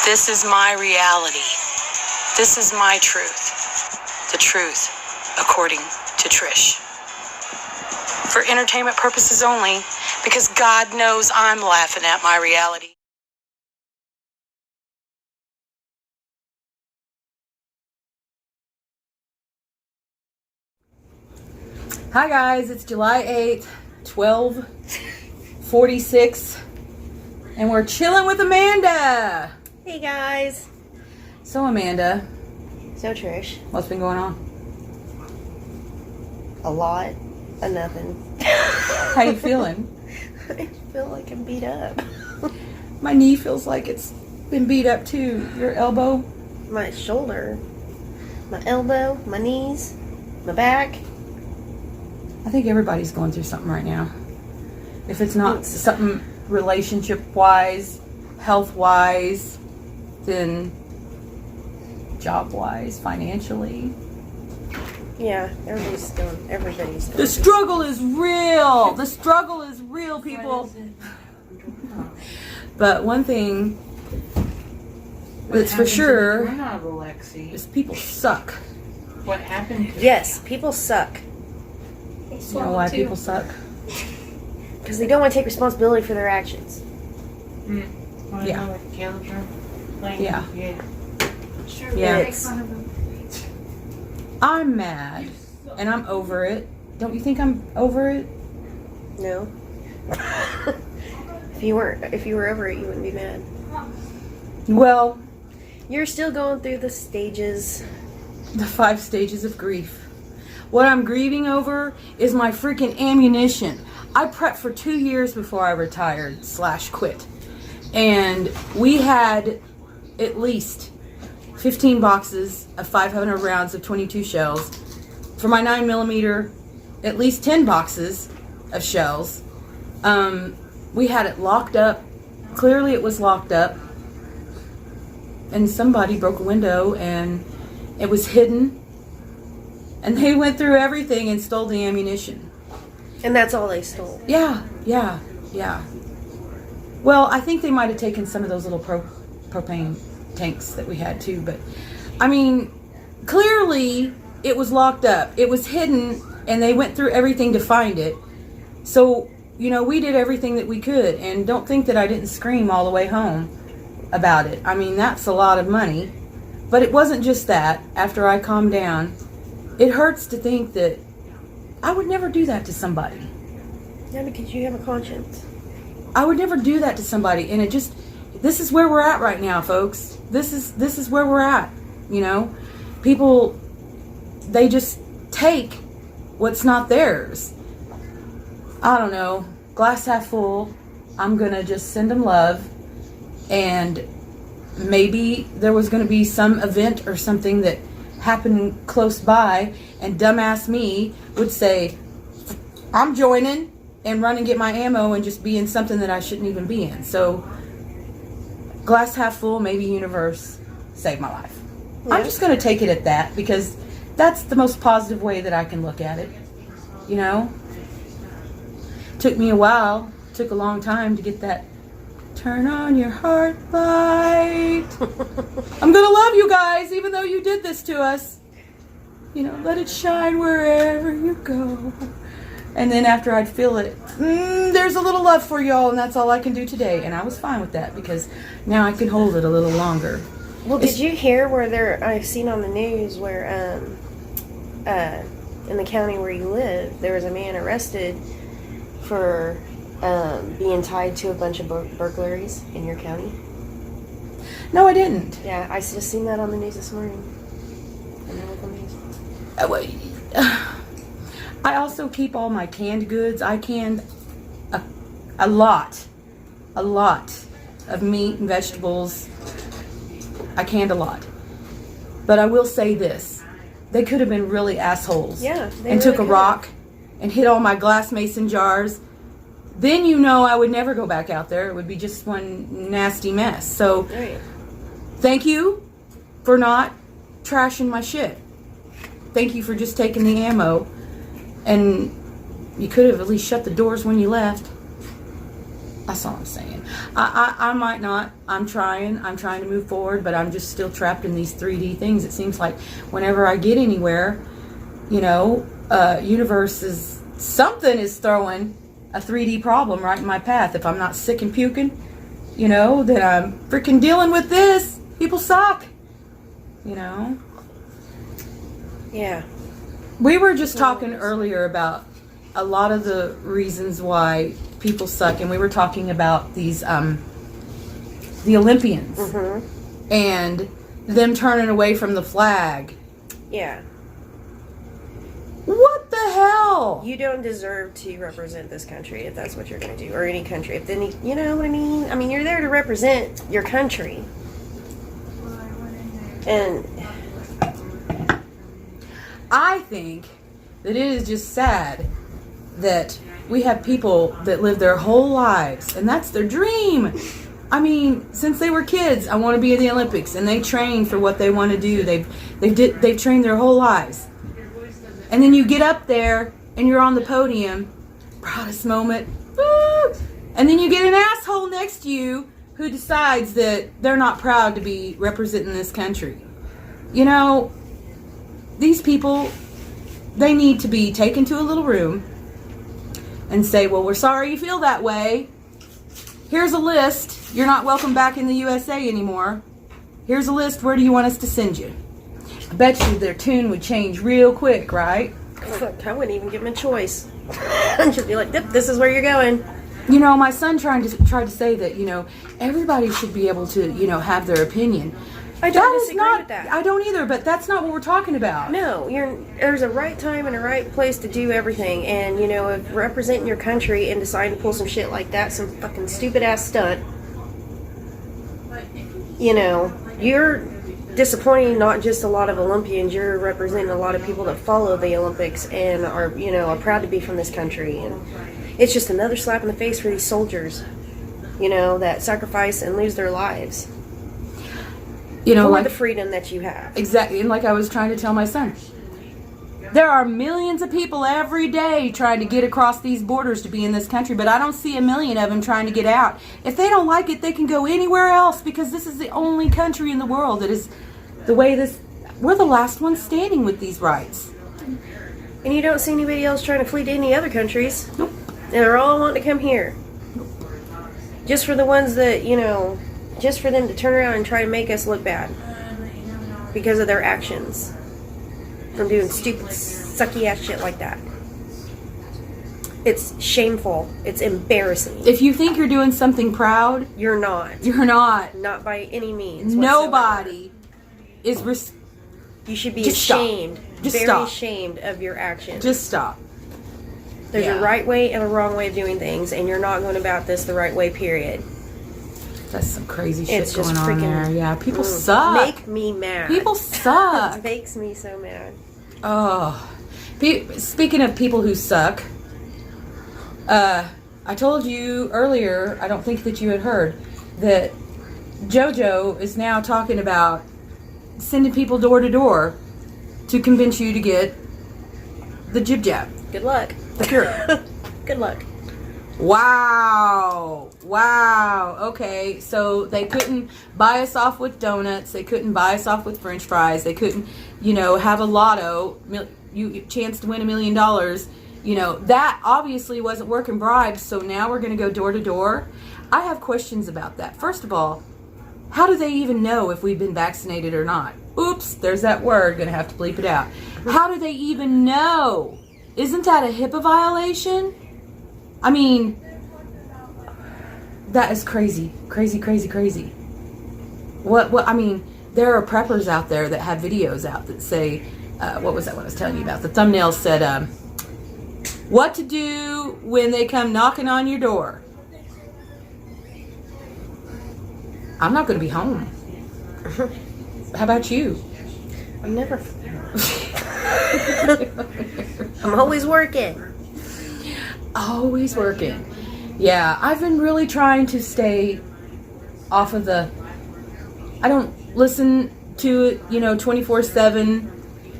This is my reality. This is my truth. The truth, according to Trish. For entertainment purposes only, because God knows I'm laughing at my reality. Hi guys, it's July 8th, 12:46, and we're chilling with Amanda. Hey guys. So Amanda, So Trish. what's been going on? A lot of nothing. How you feeling? I feel like I'm beat up. My knee feels like it's been beat up too. Your elbow? My shoulder, my elbow, my knees, my back. I think everybody's going through something right now. If it's not something relationship-wise, health-wise, then job-wise, financially. Yeah, everybody's doing. The struggle is real. The struggle is real, people. But one thing that's for sure is people suck. What happened? Yes, people suck. You know why people suck? Because they don't want to take responsibility for their actions. Yeah. Yeah. Sure, Yeah. make fun of them. I'm mad, and I'm over it. Don't you think I'm over it? No. If you were over it, you wouldn't be mad. Well, You're still going through the stages. the 5 stages of grief. What I'm grieving over is my freaking ammunition. I prepped for 2 years before I retired / quit. And we had at least 15 boxes of 500 rounds of 22 shells. For my 9mm, at least 10 boxes of shells. We had it locked up. Clearly it was locked up. And somebody broke a window and it was hidden. And they went through everything and stole the ammunition. And that's all they stole. Yeah. Well, I think they might have taken some of those little propane tanks that we had too. But, I mean, clearly it was locked up. It was hidden, and they went through everything to find it. So, you know, we did everything that we could. And don't think that I didn't scream all the way home about it. I mean, that's a lot of money. But it wasn't just that. After I calmed down, it hurts to think that I would never do that to somebody. Yeah, because you have a conscience. I would never do that to somebody. And this is where we're at right now, folks. This is where we're at. You know, people, they just take what's not theirs. I don't know. Glass half full. I'm going to just send them love. And maybe there was going to be some event or something that happened close by, and dumbass me would say, I'm joining, and run and get my ammo and just be in something that I shouldn't even be in. So, glass half full, maybe universe saved my life. Yeah. I'm just going to take it at that, because that's the most positive way that I can look at it. You know? Took me a while, took a long time to get that turn on your heart light. I'm going to love you guys, even though you did this to us. You know, let it shine wherever you go. And then after I'd feel it, there's a little love for y'all, and that's all I can do today. And I was fine with that, because now I can hold it a little longer. Well, did you hear where I've seen on the news where, in the county where you live, there was a man arrested for being tied to a bunch of burglaries in your county? No, I didn't. Yeah, I just seen that on the news this morning. On the local news. I also keep all my canned goods. I canned a lot of meat and vegetables. I canned a lot. But I will say this. They could have been really assholes. Yeah. And took a rock and hit all my glass mason jars. Then you know I would never go back out there. It would be just one nasty mess. So, right. Thank you for not trashing my shit. Thank you for just taking the ammo. And you could have at least shut the doors when you left. That's all I'm saying. I might not. I'm trying to move forward, but I'm just still trapped in these 3D things. It seems like whenever I get anywhere, universe is, something is throwing a 3D problem right in my path. If I'm not sick and puking, then I'm freaking dealing with this. People suck, Yeah. We were just talking earlier about a lot of the reasons why people suck, and we were talking about these the Olympians and them turning away from the flag. Yeah. What the hell? You don't deserve to represent this country if that's what you're going to do, or any country. If then you know what I mean. I mean, you're there to represent your country, and I think that it is just sad that we have people that live their whole lives, and that's their dream. I mean, since they were kids, I want to be in the Olympics, and they train for what they want to do. They've trained their whole lives, and then you get up there and you're on the podium, proudest moment, woo! And then you get an asshole next to you who decides that they're not proud to be representing this country. These people, they need to be taken to a little room and say, well, we're sorry you feel that way. Here's a list. You're not welcome back in the USA anymore. Here's a list. Where do you want us to send you? I bet you their tune would change real quick, right? I wouldn't even give them a choice. I'd just be like, yep, this is where you're going. My son tried to say that, everybody should be able to, have their opinion. I don't disagree with that. I don't either, but that's not what we're talking about. No, there's a right time and a right place to do everything. And, if representing your country and deciding to pull some shit like that, some fucking stupid ass stunt, you're disappointing not just a lot of Olympians, you're representing a lot of people that follow the Olympics and are, are proud to be from this country. And it's just another slap in the face for these soldiers, that sacrifice and lose their lives. For the freedom that you have. Exactly. And like I was trying to tell my son, there are millions of people every day trying to get across these borders to be in this country, but I don't see a million of them trying to get out. If they don't like it, they can go anywhere else, because this is the only country in the world that is the way this. We're the last ones standing with these rights. And you don't see anybody else trying to flee to any other countries. Nope. They're all wanting to come here. Just for the ones that, just for them to turn around and try to make us look bad because of their actions from doing stupid, sucky ass shit like that. It's shameful. It's embarrassing. If you think you're doing something proud, You're not. you're not. Not by any means. Nobody is. You should be Just stop. ashamed. Just very stop. ashamed of your actions. Just stop. There's Yeah. a right way and a wrong way of doing things, and you're not going about this the right way, period. That's some crazy shit It's just going on freaking- there. Yeah, people suck. Make me mad. People suck. It makes me so mad. Oh, speaking of people who suck, I told you earlier, I don't think that you had heard, that JoJo is now talking about sending people door to door to convince you to get the jib jab, Good luck. the cure. Good luck. Wow. Okay, so they couldn't buy us off with donuts. They couldn't buy us off with French fries. They couldn't, have a lotto, chance to win $1 million. That obviously wasn't working bribes. So now we're going to go door to door. I have questions about that. First of all, how do they even know if we've been vaccinated or not? Oops, there's that word. Going to have to bleep it out. How do they even know? Isn't that a HIPAA violation? I mean, that is crazy. What, I mean, there are preppers out there that have videos out that say, what was that one I was telling you about? The thumbnail said, what to do when they come knocking on your door. I'm not going to be home. How about you? I'm never. I'm always working. Always working. Yeah, I've been really trying to stay off of the. I don't listen to it, 24/7,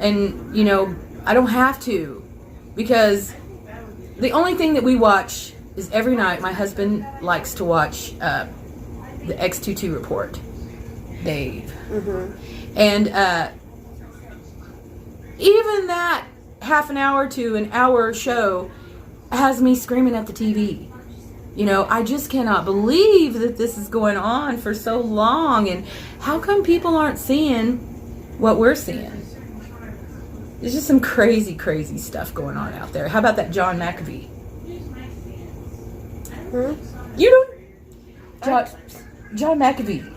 and I don't have to, because the only thing that we watch is every night my husband likes to watch the X22 report, Dave. And even that half an hour to an hour show has me screaming at the TV. You know, I just cannot believe that this is going on for so long. And how come people aren't seeing what we're seeing? There's just some crazy, crazy stuff going on out there. How about that John McAfee? You don't... John McAfee.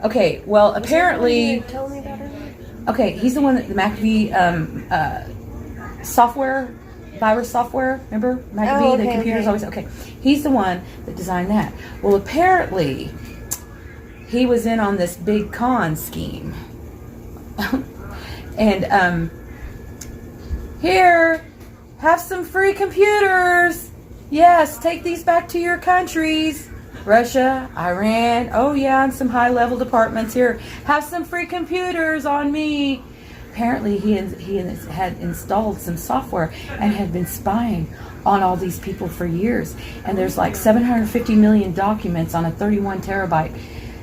Okay, well, apparently... Tell me about it. Okay, he's the one that the McAfee software, virus software, remember? McAfee, the computer's always... Okay, he's the one that designed that. Well, apparently, he was in on this big con scheme. And, here, have some free computers. Yes, take these back to your countries. Russia, Iran, oh yeah, and some high-level departments here. Have some free computers on me. Apparently, he had installed some software and had been spying on all these people for years. And there's like 750 million documents on a 31 terabyte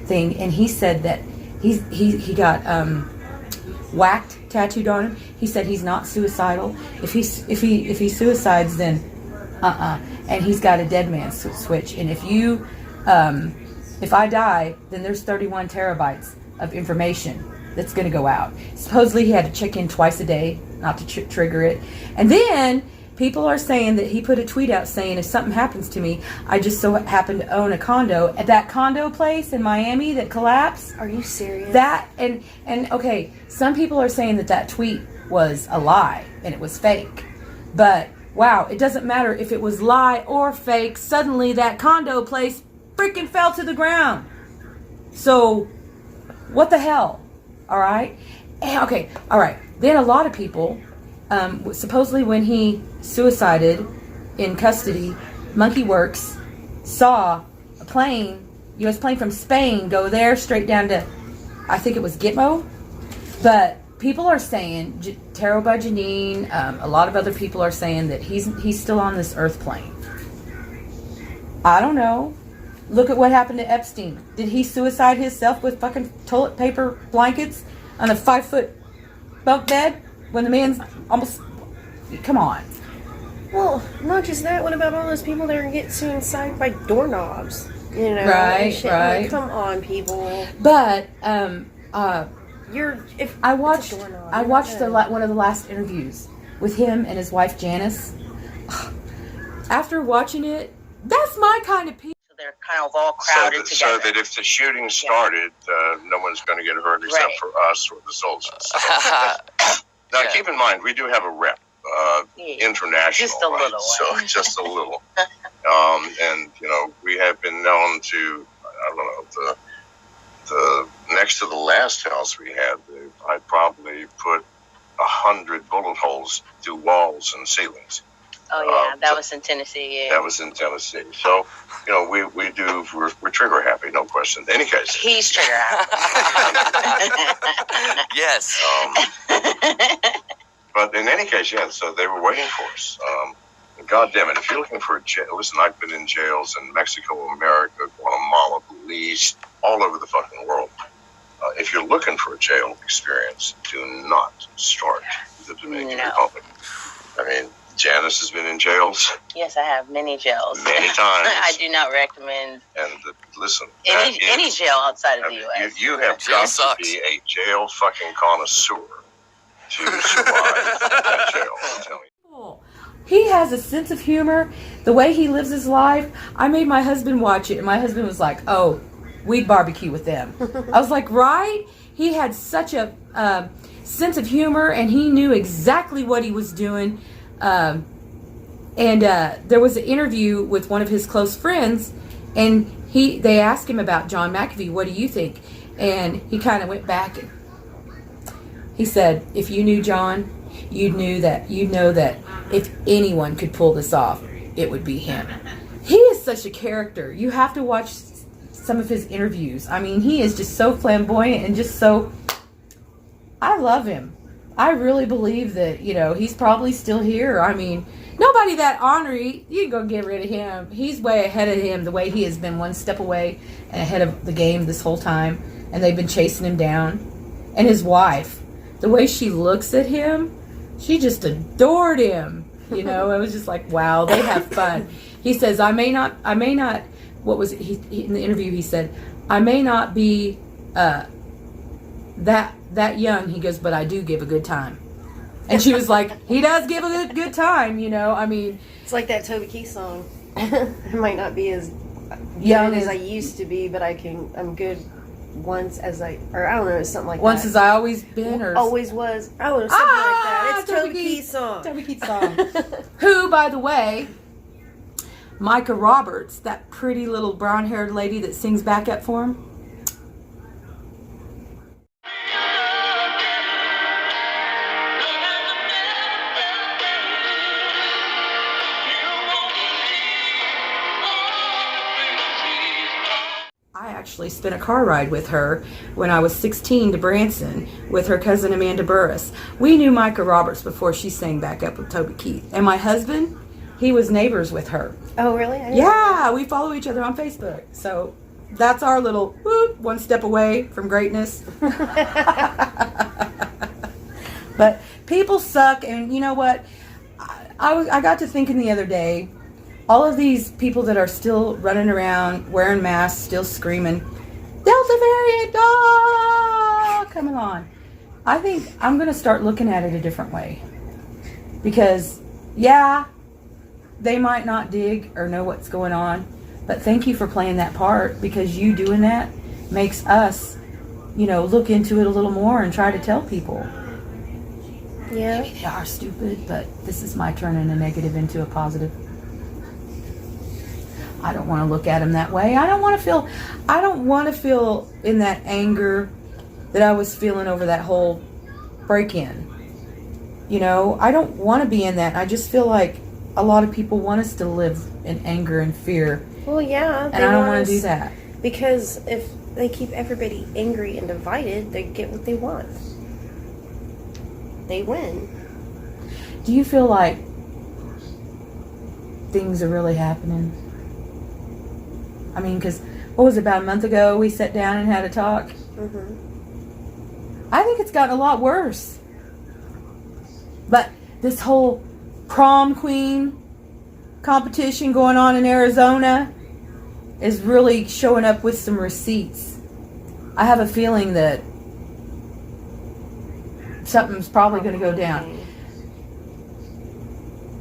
thing. And he said that he got whacked, tattooed on him. He said he's not suicidal. If he suicides, then and he's got a dead man switch. And if I die, then there's 31 terabytes of information that's going to go out. Supposedly he had to check in twice a day, not to trigger it. And then people are saying that he put a tweet out saying, if something happens to me, I just so happen to own a condo at that condo place in Miami that collapsed. Are you serious? That and okay, some people are saying that tweet was a lie and it was fake. But wow, it doesn't matter if it was lie or fake. Suddenly that condo place freaking fell to the ground. So what the hell? All right. Okay. All right. Then a lot of people, supposedly when he suicided in custody, Monkey Works saw a plane, U.S. plane from Spain, go there straight down to, I think it was Gitmo. But people are saying, Taro Janine, a lot of other people are saying that he's still on this Earth plane. I don't know. Look at what happened to Epstein. Did he suicide himself with fucking toilet paper blankets on a 5-foot bunk bed when the man's almost... Come on. Well, not just that. What about all those people that are getting suicided by doorknobs? You know, right, shit. right. Like, come on, people. But I watched one of the last interviews with him and his wife Janice. After watching it, that's my kind of people. They're kind of all crowded together. So that if the shooting started, no one's going to get hurt except for us or the soldiers. Now, keep in mind, we do have a rep, international, just a little, so just a little. And you know, we have been known to, I don't know, the next to the last house we had, I probably put 100 bullet holes through walls and ceilings. Oh yeah, that was in Tennessee. Yeah, that was in Tennessee. So, you know, we're trigger happy, no question. In any case, he's trigger happy. Yes. But in any case, yeah. So they were waiting for us. God damn it! If you're looking for a jail, listen, I've been in jails in Mexico, America, Guatemala, Belize, all over the fucking world. If you're looking for a jail experience, do not start with the Dominican Republic. I mean, Janice has been in jails. Yes, I have many jails. Many times. I do not recommend. And listen, any jail outside of the U.S. You have got to be a jail fucking connoisseur to survive that jail. I'm telling you. He has a sense of humor. The way he lives his life. I made my husband watch it, and my husband was like, "Oh, we'd barbecue with them." I was like, "Right?" He had such a sense of humor, and he knew exactly what he was doing. And there was an interview with one of his close friends, and they asked him about John McAfee. What do you think? And he kind of went back and he said, "If you knew John, you'd know that if anyone could pull this off, it would be him." He is such a character. You have to watch some of his interviews. I mean, he is just so flamboyant and just so... I love him. I really believe that, he's probably still here. I mean, nobody that ornery, you can go get rid of him. He's way ahead of him the way he has been one step away and ahead of the game this whole time. And they've been chasing him down. And his wife, the way she looks at him, she just adored him. It was just like, wow, they have fun. He says, I may not, what was it? He in the interview, he said, I may not be that young. He goes, but I do give a good time. And she was like, he does give a good time, I mean. It's like that Toby Keith song. I might not be as young as I used to be, but I'm good once as I don't know, it's something like once that. as I always been or always was. I don't know, something like that. It's Toby Keith's song. Toby Keith's song. Who, by the way, Micah Roberts, that pretty little brown-haired lady that sings backup for him. I actually spent a car ride with her when I was 16 to Branson with her cousin Amanda Burris. We knew Micah Roberts before she sang back up with Toby Keith. And my husband, he was neighbors with her. Oh, really? Yeah, we follow each other on Facebook. So that's our little whoop, one step away from greatness. But people suck, and you know what? I got to thinking the other day, all of these people that are still running around wearing masks, still screaming, Delta variant, coming on. I think I'm going to start looking at it a different way. Because, yeah, they might not dig or know what's going on, but thank you for playing that part, because you doing that makes us, look into it a little more and try to tell people. Yeah. Maybe they are stupid, but this is my turning a negative into a positive. I don't want to look at them that way. I don't want to feel in that anger that I was feeling over that whole break-in. I don't want to be in that. I just feel like a lot of people want us to live in anger and fear. Well, yeah. And I don't want to do that. Because if they keep everybody angry and divided, they get what they want. They win. Do you feel like things are really happening? I mean, because what was it, about a month ago we sat down and had a talk? Mm-hmm. I think it's gotten a lot worse. But this whole prom queen competition going on in Arizona is really showing up with some receipts. I have a feeling that something's probably going to go down.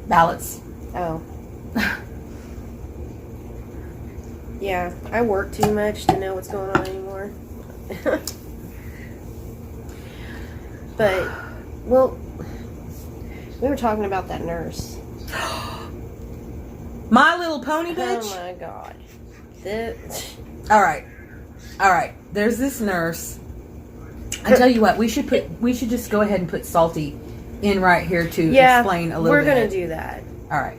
Ballots. Oh. Yeah, I work too much to know what's going on anymore. But, well, we were talking about that nurse. My Little Pony bitch? Oh my god. All right. There's this nurse. I tell you what, we should just go ahead and put Salty in right here to explain a little bit. We're gonna do that. All right.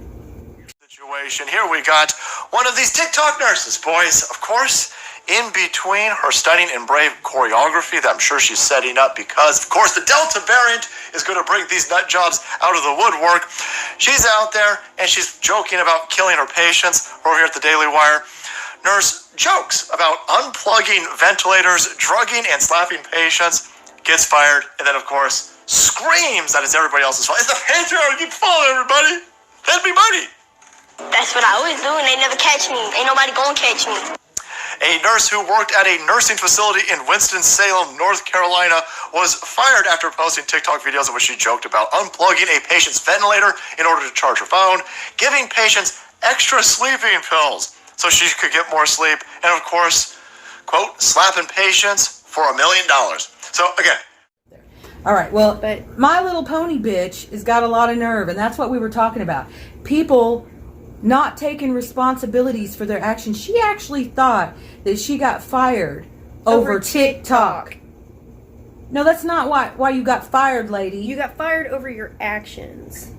Situation. Here we got one of these TikTok nurses, boys. Of course, in between her stunning and brave choreography that I'm sure she's setting up because, of course, the Delta variant is going to bring these nut jobs out of the woodwork. She's out there and she's joking about killing her patients. We're over here at the Daily Wire. Nurse jokes about unplugging ventilators, drugging and slapping patients, gets fired, and then, of course, screams that it's everybody else's fault. It's the patriarchy fault, everybody. Send me money. That's what I always do, and they never catch me. Ain't nobody gonna catch me. A nurse who worked at a nursing facility in Winston-Salem, North Carolina, was fired after posting TikTok videos in which she joked about unplugging a patient's ventilator in order to charge her phone, giving patients extra sleeping pills so she could get more sleep, and of course, quote, slapping patients for $1 million. So again. All right, well, My Little Pony bitch has got a lot of nerve, and that's what we were talking about. People not taking responsibilities for their actions. She actually thought that she got fired over TikTok. No, that's not why you got fired, lady. You got fired over your actions.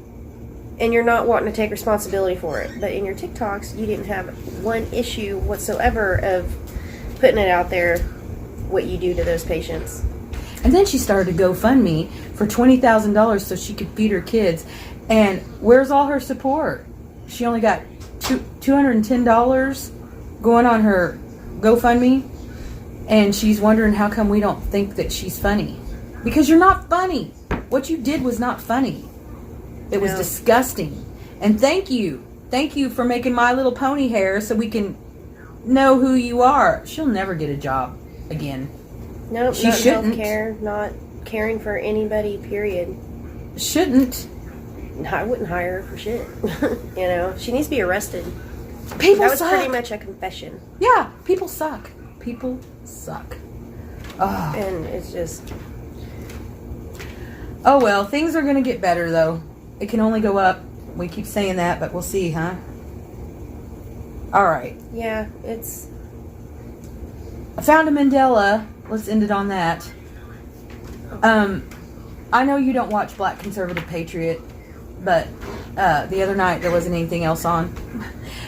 And you're not wanting to take responsibility for it. But in your TikToks, you didn't have one issue whatsoever of putting it out there, what you do to those patients. And then she started a GoFundMe for $20,000 so she could feed her kids. And where's all her support? She only got $210 going on her GoFundMe. And she's wondering how come we don't think that she's funny. Because you're not funny. What you did was not funny. It was disgusting. And thank you. Thank you for making My Little Pony hair so we can know who you are. She'll never get a job again. Nope, She not shouldn't. healthcare, not caring for anybody, period. Shouldn't. I wouldn't hire her for shit. You know, she needs to be arrested. People That was suck. pretty much a confession. Yeah, people suck. People suck. Oh. And it's just... Oh well, things are going to get better though. It can only go up. We keep saying that, but we'll see, huh? Alright. Yeah, it's... I found a Mandela. Let's end it on that. I know you don't watch Black Conservative Patriot, but the other night there wasn't anything else on.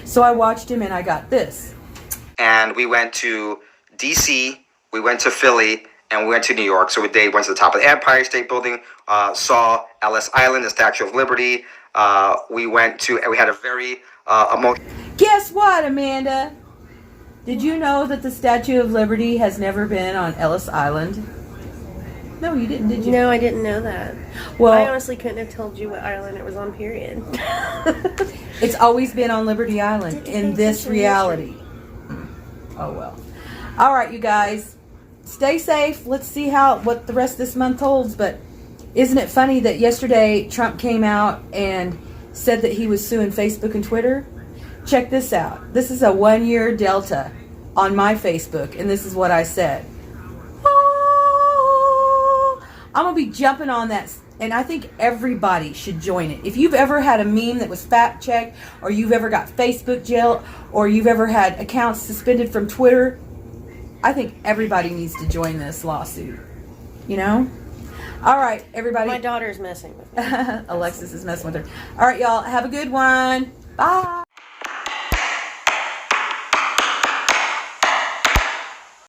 So I watched him and I got this. And we went to DC, we went to Philly, and we went to New York. So we went to the top of the Empire State Building, saw Ellis Island, the Statue of Liberty. We had a very emotional... Guess what, Amanda? Did you know that the Statue of Liberty has never been on Ellis Island? No, you didn't, did you? No, I didn't know that. Well, I honestly couldn't have told you what island it was on, period. it's always been on Liberty Island Didn't in think this so, reality. Oh well. All right, you guys. Stay safe. Let's see what the rest of this month holds. But isn't it funny that yesterday Trump came out and said that he was suing Facebook and Twitter? Check this out. This is a 1-year delta on my Facebook, and this is what I said. I'm going to be jumping on that, and I think everybody should join it. If you've ever had a meme that was fact-checked, or you've ever got Facebook jail, or you've ever had accounts suspended from Twitter, I think everybody needs to join this lawsuit. You know? All right, everybody. My daughter's messing with me. Alexis is messing with her. All right, y'all. Have a good one. Bye.